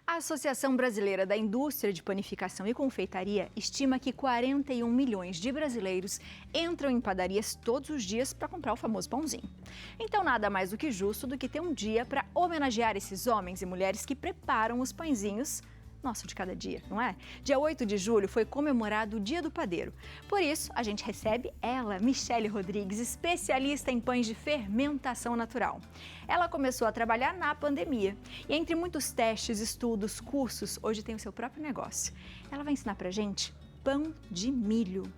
A Associação Brasileira da Indústria de Panificação e Confeitaria estima que 41 milhões de brasileiros entram em padarias todos os dias para comprar o famoso pãozinho. Então, nada mais do que justo do que ter um dia para homenagear esses homens e mulheres que preparam os pãezinhos nosso de cada dia, não é? Dia 8 de julho foi comemorado o Dia do Padeiro. Por isso, a gente recebe ela, Michele Rodrigues, especialista em pães de fermentação natural. Ela começou a trabalhar na pandemia e, entre muitos testes, estudos, cursos, hoje tem o seu próprio negócio. Ela vai ensinar pra gente pão de milho.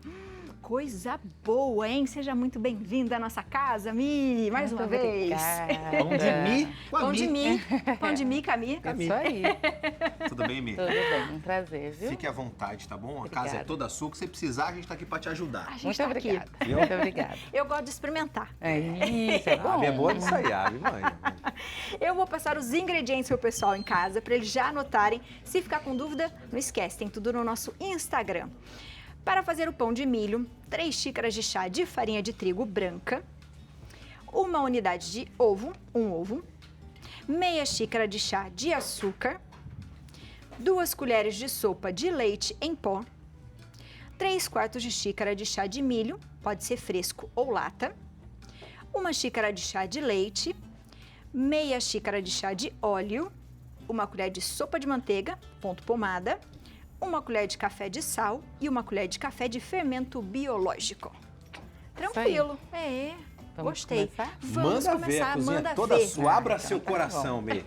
Coisa boa, hein? Seja muito bem-vinda à nossa casa, Mi, mais uma vez. Pão de Mi? Pão de Mi. Pão de Mi, Cami. Isso aí. Tudo bem, Mi? Tudo bem, um prazer, viu? Fique à vontade, tá bom? Obrigada. A casa é toda sua, que você precisar, a gente tá aqui pra te ajudar. A gente Muito tá obrigada. aqui. Muito obrigada. Eu gosto de experimentar. É isso, é bom. A Abi é boa de sair, mãe. Eu vou passar os ingredientes pro pessoal em casa, para eles já anotarem. Se ficar com dúvida, não esquece, tem tudo no nosso Instagram. Para fazer o pão de milho, 3 xícaras de chá de farinha de trigo branca, 1 unidade de ovo, um ovo, meia xícara de chá de açúcar, 2 colheres de sopa de leite em pó, 3/4 de xícara de chá de milho, pode ser fresco ou lata, 1 xícara de chá de leite, meia xícara de chá de óleo, 1 colher de sopa de manteiga, ponto pomada, 1 colher de café de sal e 1 colher de café de fermento biológico. Tranquilo. Vamos Gostei. começar? Vamos Manda ver, começar, a cozinha manda toda ver. sua. Abra Então seu tá coração, Mi.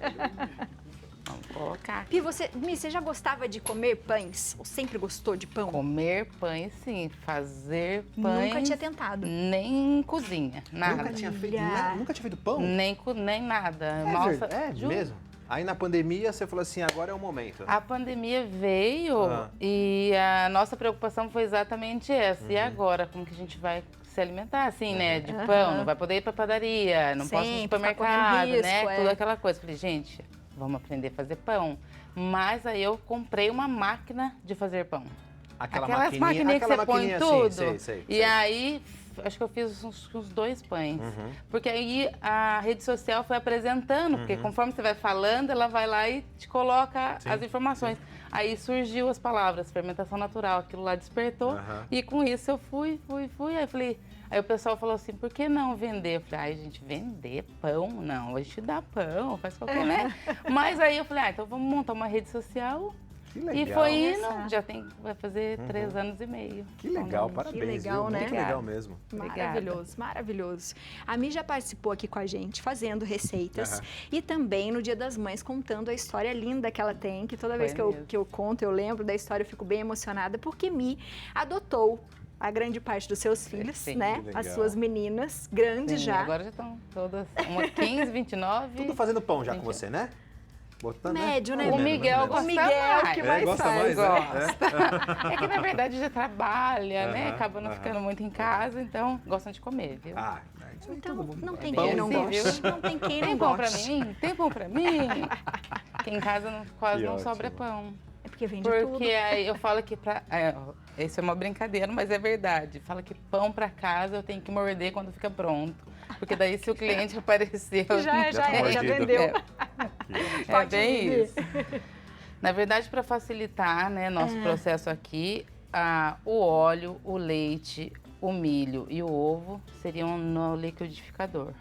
Vamos colocar. Pi, você já gostava de comer pães? Ou sempre gostou de pão? Comer pães, sim. Fazer pães... Nunca tinha tentado. Nem cozinha, nada. Nunca tinha feito, Olha. nunca tinha feito pão? Nem nada. É Nossa, verdade, é juro. mesmo? Aí na pandemia você falou assim, agora é o momento. A pandemia veio e a nossa preocupação foi exatamente essa. E agora, como que a gente vai se alimentar, assim, né? De pão, não vai poder ir pra padaria, não posso ir no Sempre, ficar supermercado, correndo risco, né? é. Tudo aquela coisa. Falei, gente, vamos aprender a fazer pão. Mas aí eu comprei uma máquina de fazer pão. Aquelas maquininhas que você põe maquininha tudo. assim, sei. E aí, acho que eu fiz uns 2 pães. Porque aí a rede social foi apresentando, porque conforme você vai falando, ela vai lá e te coloca as informações. Aí surgiu as palavras, fermentação natural, aquilo lá despertou. E com isso eu fui. Aí falei, aí o pessoal falou assim, por que não vender? Eu falei, ai, gente, vender pão? Não, a gente dá pão, faz qualquer, né? Mas aí eu falei, então vamos montar uma rede social. Que legal. E foi indo, vai fazer 3 anos e meio. Que legal, parabéns. Que legal, viu? né? Muito legal mesmo. Maravilhoso, maravilhoso. A Mi já participou aqui com a gente, fazendo receitas. E também no Dia das Mães, contando a história linda que ela tem, que toda vez que eu conto, eu lembro da história, eu fico bem emocionada, porque Mi adotou a grande parte dos seus filhos, Sim. né? As suas meninas, grandes Sim, já. agora já estão todas, uma 15, 29. Tudo fazendo pão já com você, né? Botando, Médio, né? O Comendo, Miguel mais ou menos. gosta mais. que mais gosta faz. mais, É que na verdade já trabalha, né? Acaba não ficando muito em casa, então gostam de comer, viu? Isso aí Então, todo mundo não gosta. tem Pão, quem não sim, goste. viu? Não tem quem não Tem pão pra goste. mim? Tem pão pra mim? Aqui em casa quase Que não ótimo. sobra pão. É porque vende tudo. Porque aí eu falo que isso é uma brincadeira, mas é verdade. Fala que pão pra casa eu tenho que morder quando fica pronto. Porque daí se o cliente aparecer... Já vendeu. É bem isso. Na verdade, para facilitar, né, nosso processo aqui, o óleo, o leite, o milho e o ovo seriam no liquidificador.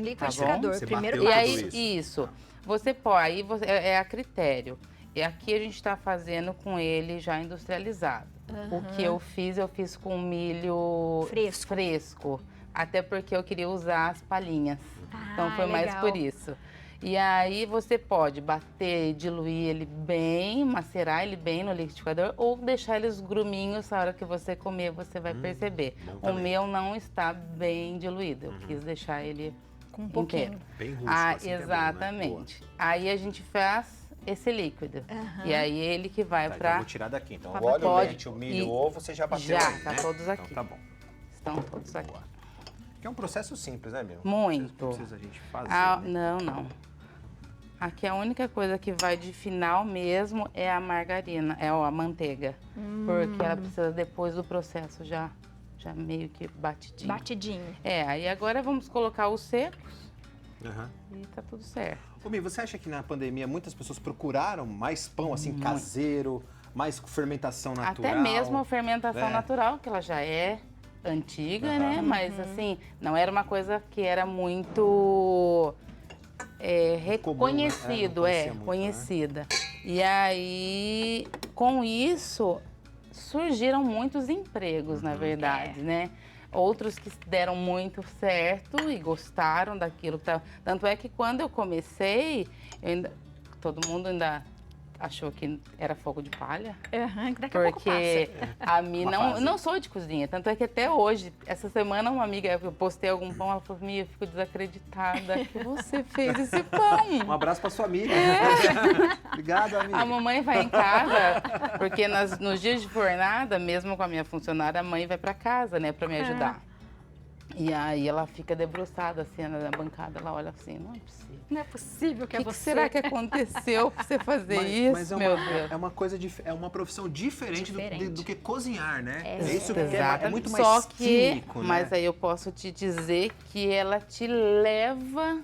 Liquidificador, Você primeiro bateu passo. E aí, tudo isso. Você pode, aí é a critério. E aqui a gente está fazendo com ele já industrializado. O que eu fiz com milho fresco. Até porque eu queria usar as palhinhas. Então foi mais legal. por isso. E aí você pode bater, diluir ele bem, macerar ele bem no liquidificador ou deixar eles gruminhos, na hora que você comer você vai perceber. O também. meu não está bem diluído, eu quis deixar ele Com um pouquinho. inteiro. Bem rústico, assim, que é bom, né? Exatamente. Aí a gente faz esse líquido. E aí ele que vai Tá, então eu para... vou tirar daqui. Então Pra o óleo, o pode- leite, o milho, e- o ovo, você já bateu Já, aí, tá né? todos aqui. Então tá bom. Estão todos aqui. Que é um processo simples, né, meu? Muito. Não precisa a gente fazer. Não, não. Aqui a única coisa que vai de final mesmo é a margarina, é a manteiga. Porque ela precisa depois do processo já meio que batidinho. Batidinho. Aí agora vamos colocar os secos. Aham. e tá tudo certo. Ô, Mi, você acha que na pandemia muitas pessoas procuraram mais pão assim caseiro, mais fermentação natural? Até mesmo a fermentação É. natural, que ela já é antiga, né? Mas assim, não era uma coisa que era muito reconhecido, Comum, né? Não conhecia muito, conhecida. E aí, com isso, surgiram muitos empregos, na verdade, né? Outros que deram muito certo e gostaram daquilo. Tanto é que quando eu comecei, todo mundo ainda achou que era fogo de palha. Daqui a pouco Porque a mim Uma fase. não sou de cozinha. Tanto é que até hoje, essa semana, uma amiga, eu postei algum pão, ela falou, Mia, eu fico desacreditada que você fez esse pão. Um abraço pra sua amiga. Obrigado, amiga. A mamãe vai em casa, porque nos dias de fornada, mesmo com a minha funcionária, a mãe vai pra casa, né, pra me ajudar. E aí ela fica debruçada assim na bancada, ela olha assim, não é possível. Não é possível que é O que você. será que aconteceu pra você fazer isso, Mas meu Deus? é uma coisa é uma profissão diferente, do que cozinhar, né? É isso que Exato. é muito mais Só que, químico, né? mas aí eu posso te dizer que ela te leva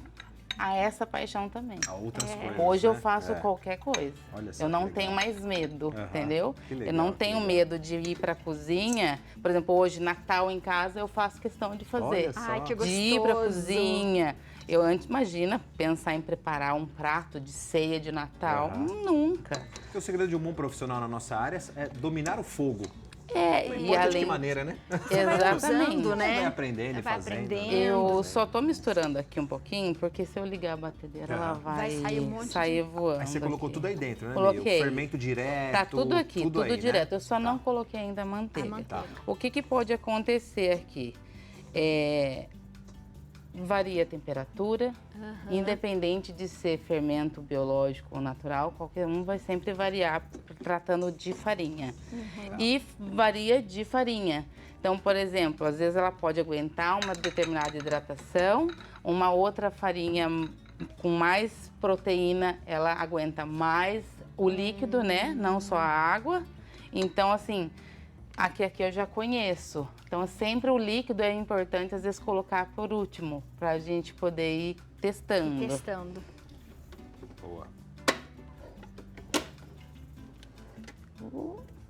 a essa paixão também. A outras coisas, Hoje eu né? faço qualquer coisa. Olha só Eu que não legal. tenho mais medo, Aham. entendeu? Que legal, eu não que tenho legal. medo de ir pra cozinha. Por exemplo, hoje, Natal em casa, eu faço questão de fazer. Olha só. Ai, que De gostoso. ir pra cozinha. Eu antes, imagina, pensar em preparar um prato de ceia de Natal. Aham. Nunca. Porque o segredo de um bom profissional na nossa área é dominar o fogo. E Importa de além... que maneira, né? Exatamente. usando, né? Vai aprendendo e Vai fazendo. aprendendo. Eu só tô misturando aqui um pouquinho, porque se eu ligar a batedeira, ela Vai vai sair um monte sair voando. Aí você colocou aqui. tudo aí dentro, né, Mi? Coloquei. O fermento direto. Tá tudo aqui, tudo aí, né? direto. Eu só não coloquei ainda a manteiga. A manteiga. O que pode acontecer aqui? Varia a temperatura, independente de ser fermento biológico ou natural, qualquer um vai sempre variar tratando de farinha. E varia de farinha. Então, por exemplo, às vezes ela pode aguentar uma determinada hidratação, uma outra farinha com mais proteína, ela aguenta mais o líquido, né? Não só a água. Então, assim, aqui eu já conheço. Então, sempre o líquido é importante, às vezes, colocar por último, para a gente poder ir testando. Testando. Boa.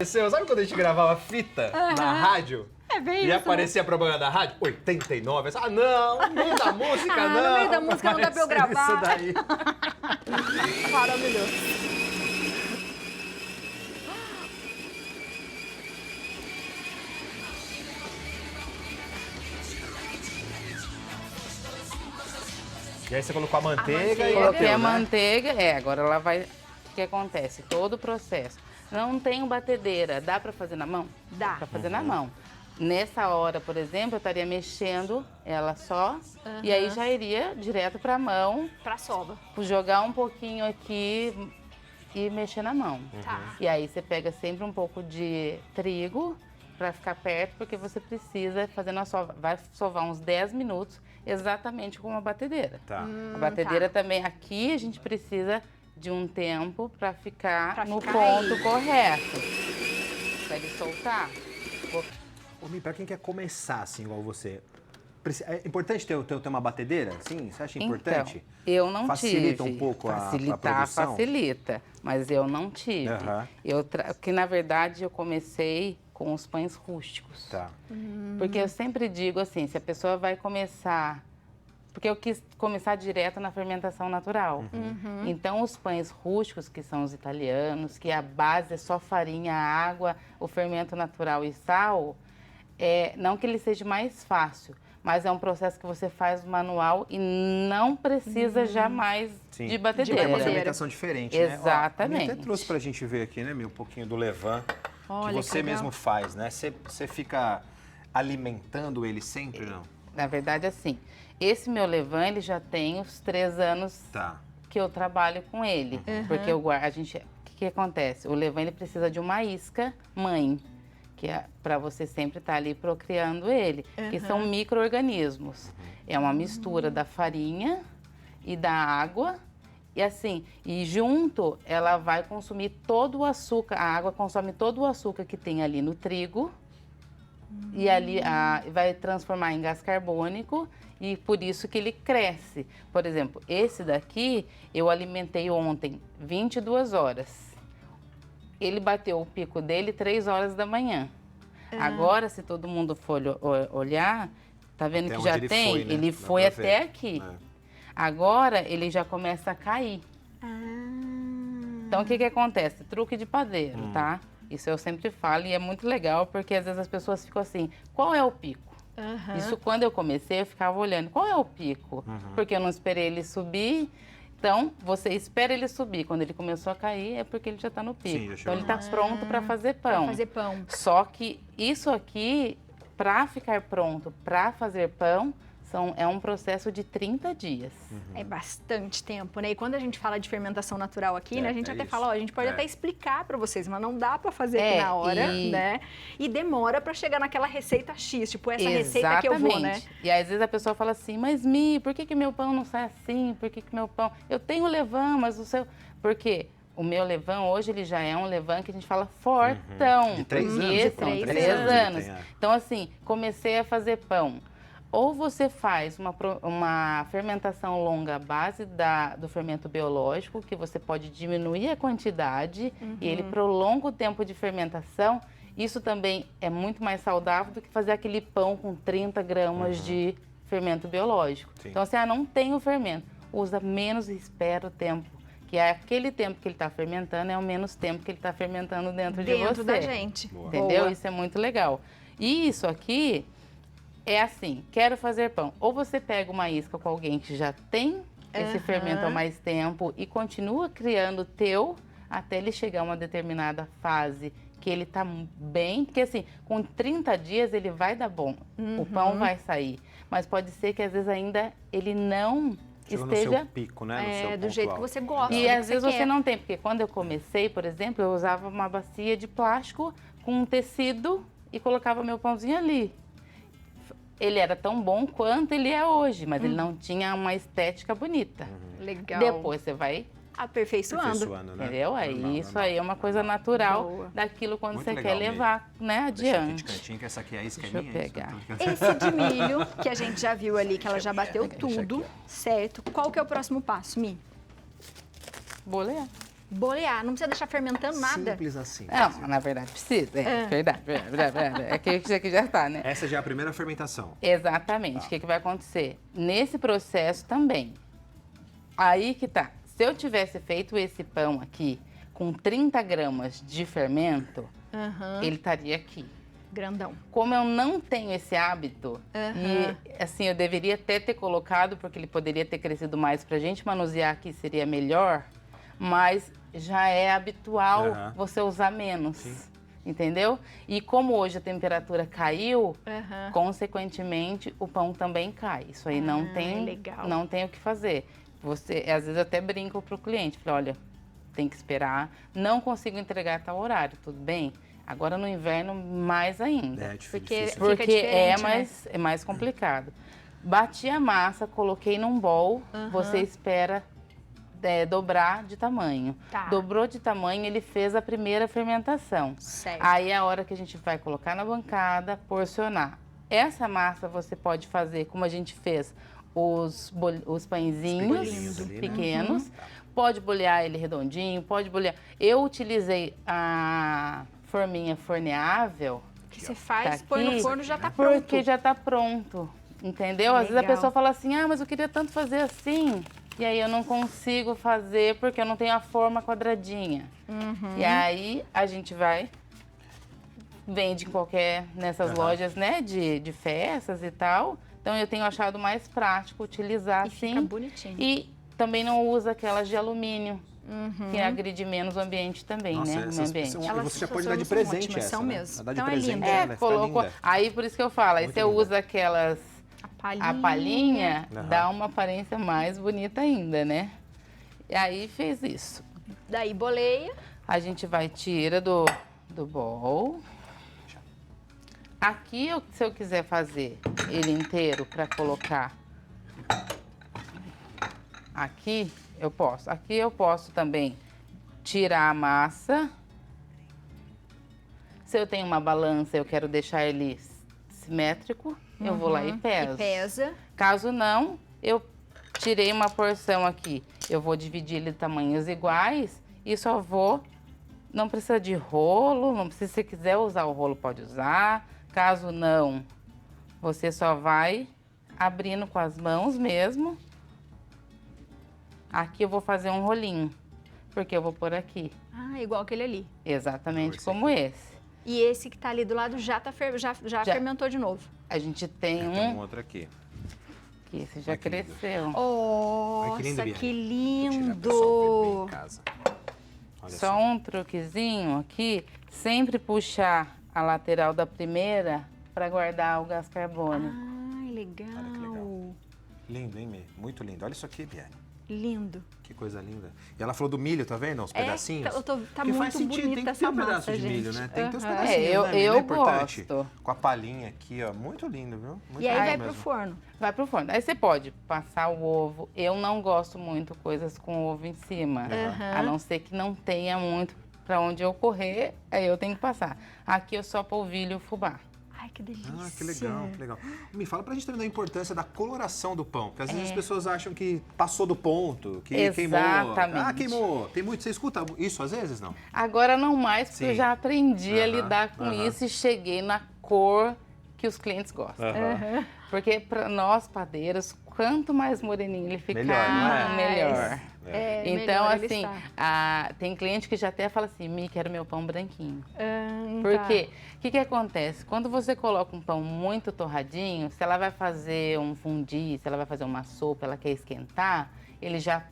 Sabe quando a gente gravava fita na rádio? É bem E isso. aparecia a propaganda da rádio? 89. Ah, não, no meio da música, não. No meio da música não dá pra eu Apareceu gravar. Isso daí. Maravilhoso. E aí você colocou a manteiga e Coloquei bateu, a né? manteiga, agora ela vai... O que acontece? Todo o processo. Não tenho batedeira, dá para fazer na mão? Dá. Para fazer na mão. Nessa hora, por exemplo, eu estaria mexendo ela só, e aí já iria direto para a mão, Pra sova. jogar um pouquinho aqui e mexer na mão. Tá. E aí você pega sempre um pouco de trigo para ficar perto, porque você precisa fazer na sova. Vai sovar uns 10 minutos, exatamente como a batedeira. Tá. A batedeira também, aqui a gente precisa de um tempo para ficar Pra no ficar ponto aí. correto. Para ele soltar. Ô, Mi, pra quem quer começar assim, igual você, é importante ter uma batedeira? Sim, você acha importante? Então, eu não Facilita tive. um pouco a Facilitar, produção? facilita, mas eu não tive. Aham. Porque, na verdade, eu comecei com os pães rústicos. Tá. Porque eu sempre digo assim, se a pessoa vai começar... Porque eu quis começar direto na fermentação natural. Então, os pães rústicos, que são os italianos, que a base é só farinha, água, o fermento natural e sal, não que ele seja mais fácil, mas é um processo que você faz manual e não precisa jamais Sim. de É batedeira. uma fermentação diferente, né? Ó, Exatamente. a Mi até trouxe pra gente ver aqui, né, Mi, um pouquinho do levain, Olha, que você que legal. mesmo faz, né? Você fica alimentando ele sempre, não? Na verdade, assim, esse meu levain, ele já tem os 3 anos Tá. que eu trabalho com ele. Porque eu guardo, o que acontece? O levain, ele precisa de uma isca mãe, que é para você sempre estar ali procriando ele, que são micro-organismos. É uma mistura da farinha e da água, e assim, e junto ela vai consumir todo o açúcar, a água consome todo o açúcar que tem ali no trigo, E ali vai transformar em gás carbônico e por isso que ele cresce. Por exemplo, esse daqui eu alimentei ontem 22 horas. Ele bateu o pico dele 3 horas da manhã. Agora, se todo mundo for olhar, tá vendo até que já ele tem? foi, né? Ele Dá foi pra até ver. aqui. Agora, ele já começa a cair. Então, o que que acontece? Truque de padeiro, tá? Isso eu sempre falo e é muito legal, porque às vezes as pessoas ficam assim, qual é o pico? Isso quando eu comecei, eu ficava olhando, qual é o pico? Porque eu não esperei ele subir. Então, você espera ele subir. Quando ele começou a cair, é porque ele já está no pico. Sim, já então, chegou. ele está pronto para fazer pão. Pra fazer pão. Só que isso aqui, para ficar pronto para fazer pão, é um processo de 30 dias. É bastante tempo, né? E quando a gente fala de fermentação natural aqui, né? A gente até isso. fala, ó, a gente pode até explicar para vocês, mas não dá para fazer aqui na hora, né? E demora para chegar naquela receita X, tipo essa receita que eu vou, né? E às vezes a pessoa fala assim, mas Mi, por que meu pão não sai assim? Por que meu pão... Eu tenho levain, mas o seu... Por quê? O meu levain, hoje, ele já é um levain que a gente fala fortão. De 3 anos. Esse, Pronto, 3 anos. tem, Então, assim, comecei a fazer pão. Ou você faz uma fermentação longa à base do fermento biológico, que você pode diminuir a quantidade e ele prolonga o tempo de fermentação. Isso também é muito mais saudável do que fazer aquele pão com 30 gramas de fermento biológico. Sim. Então, assim, não tem o fermento. Usa menos e espera o tempo. Que é aquele tempo que ele está fermentando, é o menos tempo que ele está fermentando dentro de você. Dentro da gente. Entendeu? Boa. Isso é muito legal. E isso aqui... É assim, quero fazer pão. Ou você pega uma isca com alguém que já tem esse fermento há mais tempo e continua criando o teu até ele chegar a uma determinada fase que ele tá bem. Porque assim, com 30 dias ele vai dar bom, o pão vai sair. Mas pode ser que às vezes ainda ele não Chegou esteja... no seu pico, né? No seu do ponto jeito alto. que você gosta. E do que às vezes você quer. não tem, porque quando eu comecei, por exemplo, eu usava uma bacia de plástico com um tecido e colocava meu pãozinho ali. Ele era tão bom quanto ele é hoje, mas ele não tinha uma estética bonita. Legal. Depois você vai, Aperfeiçoando. Né? entendeu? Aí Normal, isso normal. aí é uma coisa natural Boa. daquilo quando Muito você legal quer mesmo. levar, né, Deixa aqui de adiante. cantinho, que essa aqui é a isca Deixa eu minha. é isso? pegar. Esse de milho, que a gente já viu ali, que ela já bateu Deixa tudo, aqui, certo? Qual que é o próximo passo, Mi? Bolear. Bolear, não precisa deixar fermentando nada. Simples assim. Não, na verdade precisa, verdade. É que isso aqui já está, né? Essa já é a primeira fermentação. Exatamente. O que vai acontecer? Nesse processo também. Aí que tá. Se eu tivesse feito esse pão aqui com 30 gramas de fermento, ele estaria aqui. Grandão. Como eu não tenho esse hábito, e assim, eu deveria até ter colocado, porque ele poderia ter crescido mais pra gente manusear aqui, seria melhor, mas já é habitual você usar menos. Sim. Entendeu? E como hoje a temperatura caiu, consequentemente o pão também cai. Isso aí não tem o que fazer. Você, às vezes eu até brinco pro cliente, falo, olha, tem que esperar, não consigo entregar a tal horário, tudo bem? Agora no inverno mais ainda. É difícil. Porque difícil. fica Porque diferente, é mais complicado. Bati a massa, coloquei num bowl, você espera dobrar de tamanho. Tá. Dobrou de tamanho, ele fez a primeira fermentação. Certo. Aí é a hora que a gente vai colocar na bancada, porcionar. Essa massa você pode fazer como a gente fez os pãezinhos bolinhos ali, né? pequenos. Pode bolear ele redondinho, pode bolear. Eu utilizei a forminha forneável. Que você faz, Tá põe no aqui, forno e já tá pronto. Porque já tá pronto, entendeu? Às vezes a Legal. pessoa fala assim, mas eu queria tanto fazer assim. E aí eu não consigo fazer porque eu não tenho a forma quadradinha. E aí a gente vende em nessas lojas, né, de festas e tal. Então eu tenho achado mais prático utilizar E assim. fica bonitinho. E também não usa aquelas de alumínio, que agride menos o ambiente também, Nossa, né? O meio essas ambiente. são- Elas você já pode são dar de ótimas, presente essa, são né? mesmo. Dá de Então é presente, linda. vai ficar Colocou. linda. Aí por isso que eu falo, aí Muito você linda. usa aquelas, a palhinha, Aham. dá uma aparência mais bonita ainda, né? E aí fez isso. Daí boleia. A gente vai tira do bowl. Aqui, se eu quiser fazer ele inteiro para colocar aqui, eu posso. Aqui eu posso também tirar a massa. Se eu tenho uma balança, eu quero deixar ele simétrico, eu vou lá e peso. E pesa. Caso não, eu tirei uma porção aqui, eu vou dividir ele em tamanhos iguais e só vou... Não precisa de rolo, não precisa, se você quiser usar o rolo, pode usar. Caso não, você só vai abrindo com as mãos mesmo. Aqui eu vou fazer um rolinho, porque eu vou pôr aqui. Ah, igual aquele ali. Exatamente como esse. E esse que tá ali do lado já fermentou de novo. A gente tem Tem um um... outro aqui. Que esse já Olha que lindo. cresceu. Nossa, Ai, que lindo, que Biane. Vou tirar pra pessoal ver bem lindo! em casa. Olha Só um truquezinho aqui, sempre puxar a lateral da primeira para guardar o gás carbônico. Ai, legal. Olha que legal. Lindo, hein, Mi? Muito lindo. Olha isso aqui, Biane. Lindo. Que coisa linda. E ela falou do milho, tá vendo? Os pedacinhos. Tá Porque muito faz sentido, bonita tem que essa ter um massa, pedaço de gente. milho, né? Tem que ter os Aham. pedacinhos, É, eu- né, Mi? eu Não é importante? gosto. Com a palhinha aqui, ó. Muito lindo, viu? Muito E aí lindo vai mesmo. pro forno. Vai pro forno. Aí você pode passar o ovo. Eu não gosto muito coisas com ovo em cima. Aham. A não ser que não tenha muito para onde eu correr, aí eu tenho que passar. Aqui eu só polvilho o fubá. Ai, que delícia. Ah, que legal, que legal. Me fala pra gente também da importância da coloração do pão, porque às vezes as pessoas acham que passou do ponto, que queimou. Exatamente. Ah, queimou. Tem muito, você escuta isso às vezes, não? Agora não mais, porque Sim. eu já aprendi a Aham, lidar com aham. isso e cheguei na cor que os clientes gostam. Porque para nós padeiros, quanto mais moreninho ele ficar, Melhor, não é? melhor. É, Então, melhor ele assim, está. tem cliente que já até fala assim, Mi, quero meu pão branquinho. Tá. Porque o que acontece? Quando você coloca um pão muito torradinho, se ela vai fazer um fundi, se ela vai fazer uma sopa, ela quer esquentar, ele já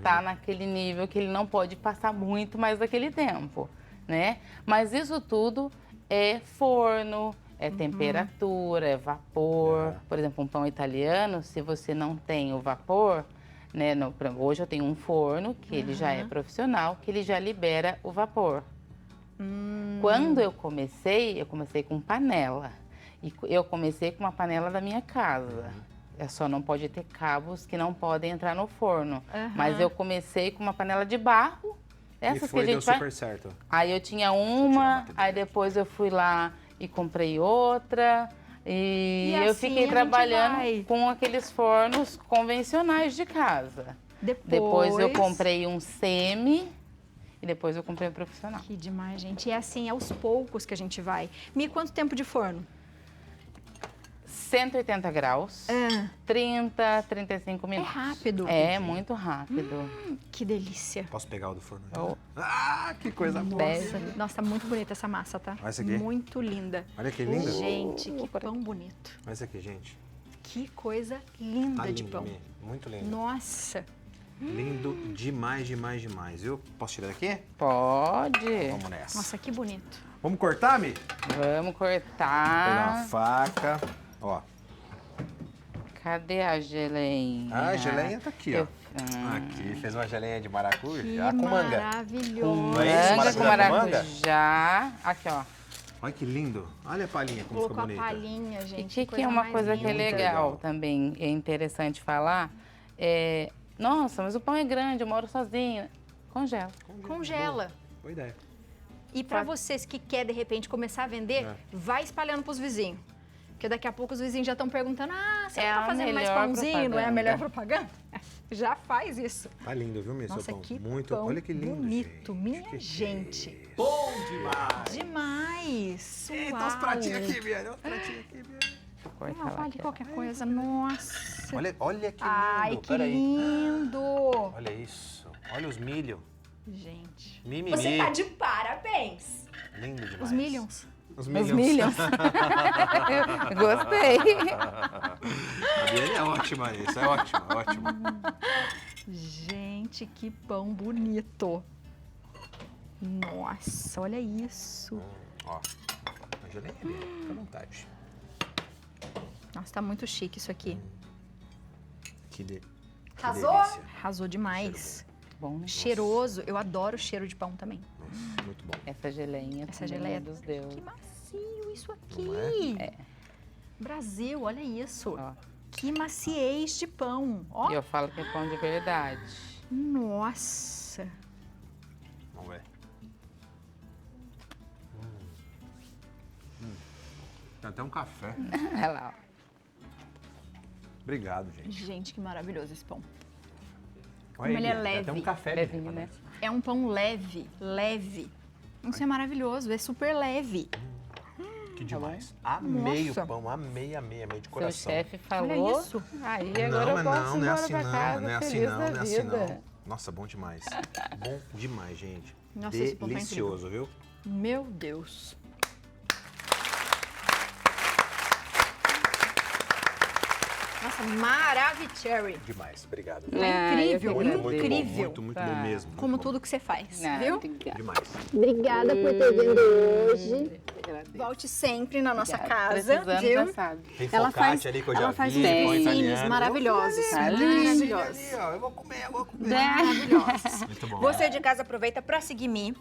tá naquele nível que ele não pode passar muito mais daquele tempo, né? Mas isso tudo é forno, é temperatura, é vapor. Por exemplo, um pão italiano, se você não tem o vapor, né? Hoje eu tenho um forno que ele já é profissional, que ele já libera o vapor. Quando eu comecei com panela. E eu comecei com uma panela da minha casa. É só não pode ter cabos que não podem entrar no forno. Mas eu comecei com uma panela de barro. Essas E foi, que a deu gente vai... super certo. Aí eu tinha tirar a uma, batedeira aí aqui. depois eu fui lá e comprei outra. E eu assim fiquei a gente trabalhando vai. com aqueles fornos convencionais de casa. Depois eu comprei um semi e depois eu comprei um profissional. Que demais, gente. E é assim, aos poucos que a gente vai. Mi, quanto tempo de forno? 180 graus, 30, 35 minutos. rápido. É, muito rápido. Que delícia. Posso pegar o do forno? Oh. Ah, que coisa boa. Nossa, tá muito bonita essa massa, tá? Olha essa aqui. Muito linda. Olha que linda. Gente, que pão bonito. Olha essa aqui, gente. Que coisa linda Tá de lindo, pão. Mi. Muito lindo. Nossa. Lindo demais, demais, demais. Eu posso tirar daqui? Pode. Vamos nessa. Nossa, que bonito. Vamos cortar, Mi? Vamos Pegar cortar. uma faca. Ó. Cadê a geleinha? Ah, a geleinha tá aqui, ó. Eu- Aqui, fez uma geleinha de maracujá Que com manga. maravilhoso. Não é isso? Manga com Maracujá com maracujá. Aqui, ó. Olha que lindo. Olha a palhinha como Colocou ficou a bonita. palhinha, E gente. que é uma mais coisa que é linda. legal, legal. também, é interessante falar. Nossa, mas o pão é grande, eu moro sozinha. Congela. Congela. Boa ideia. E para vocês que quer de repente começar a vender, vai espalhando pros vizinhos. Porque daqui a pouco os vizinhos já estão perguntando: "Ah, você É não tá a fazendo mais melhor pãozinho? Não é a propaganda. melhor propaganda?" Já faz isso. Tá lindo, viu, meu Nossa, seu pão? que Muito. pão Olha que lindo, bonito, gente. minha Que gente. é isso? Bom demais. Demais. Eita, Uau. os pratinhos aqui, Biane. Os pratinhos aqui, Biane. Corta Não, ela fale aqui. qualquer coisa. Nossa. Olha que lindo. Ai, que Peraí. lindo. Olha isso. Olha os milho. Gente. Mimimi. Você tá de parabéns. Lindo demais. Os Millions. Os Os Millions. milhos. Gostei. A Biane é ótima isso. É ótimo, é ótimo. Gente, que pão bonito. Nossa, olha isso. Ó. A geleinha é minha. Fica à vontade. Nossa, tá muito chique isso aqui. Que Arrasou? delícia. Arrasou demais. Bom, né? Cheiroso. Eu adoro o cheiro de pão também. Nossa, muito bom. Essa geleinha. Essa também geleia é dos deuses. Que macio isso aqui. Não é? Brasil, olha isso. Ó. Que maciez de pão. Ó. E eu falo que é pão de verdade. Nossa. Vamos ver. Tem até um café. Olha lá, ó. Obrigado, gente. Gente, que maravilhoso esse pão. Olha Como ele é tem leve. até um café. Levinho, né? É um pão leve, leve. Isso é maravilhoso, é super leve. Que demais. Amei Nossa. o pão, amei de Seu coração. chefe falou. Olha isso. Aí agora eu posso ir não é embora assim pra não, casa não é assim feliz não, da não é assim vida. não. Nossa, bom demais. Bom demais, gente. Nossa, esse pão tá Delicioso, viu? Meu Deus. Nossa, maravilhoso. Demais, obrigado. Incrível, incrível. Muito bom mesmo. muito Como bom. tudo que você faz, Ah, viu? obrigada. Demais. Obrigada por ter vindo hoje. Volte sempre na nossa casa, Precisando, viu? já sabe. Tem Ela focaccia faz, ali que eu já ela faz vi, uns pão bifinhos italiano. maravilhosos. Ali. Maravilhosos. Ali, ó, eu vou comer. Maravilhosos. Muito bom. Você de casa aproveita para seguir Mi.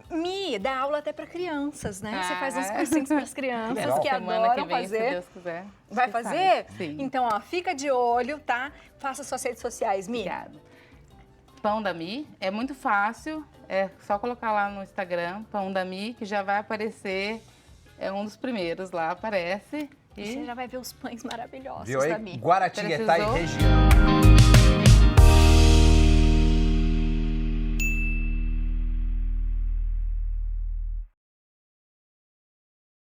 Mi dá aula até para crianças, né? Você faz uns cursinhos para as crianças Legal. que Semana adoram que vem, fazer. se Deus quiser. Vai você fazer? faz. Sim. Então, ó, fica de olho, tá? Faça suas redes sociais, Mi. Obrigada. Pão da Mi é muito fácil, é só colocar lá no Instagram, Pão da Mi, que já vai aparecer, é um dos primeiros lá, aparece. Você já vai ver os pães maravilhosos Viu da aí? Mi. Guaratinguetá e Precisou? região.